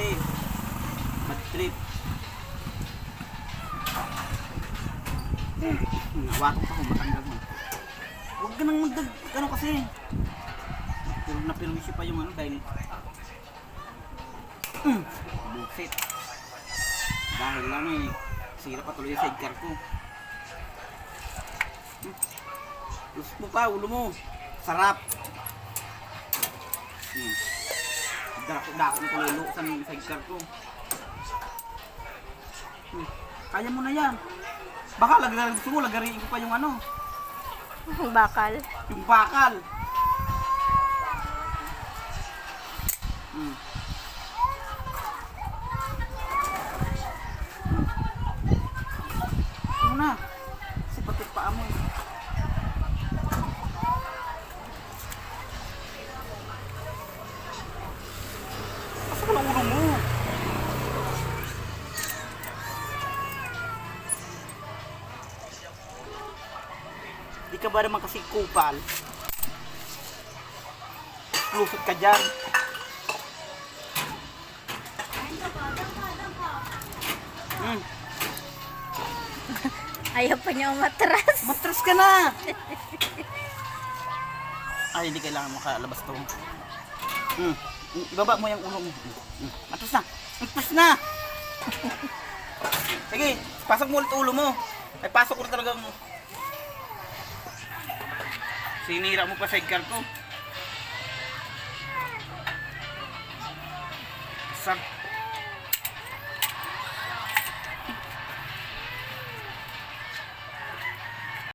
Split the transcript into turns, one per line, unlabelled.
kasi. Mag-trip. Hawakan pa kung matanggal mo. Huwag ka nang ano kasi. Pero na-permission pa yung ano dahil busit. Dahil lang sira pa tuloy yung sidecar ko. Gusto mo pa, ulo mo. Sarap. Dako na tuloy luksan yung sidecar ko. Kaya mo na yan. Baka gusto mo, lagariin ko pa yung ano.
Bakal.
Yung bakal. Ano na? Kasi pati paa mo. Asa ka ng ulo mo? Di ka ba naman kasi kupal? Lusot ka dyan.
Ayaw pa niya umatras.
Matras ka na! Ay, hindi kailangan makalabas to. Ibaba mo yung ulo mo. Matras na! Matras na! Sige, pasok mo ulit ulo mo. Ay, pasok ko talaga mo. Sinira mo pa sidecar ko. Sarap.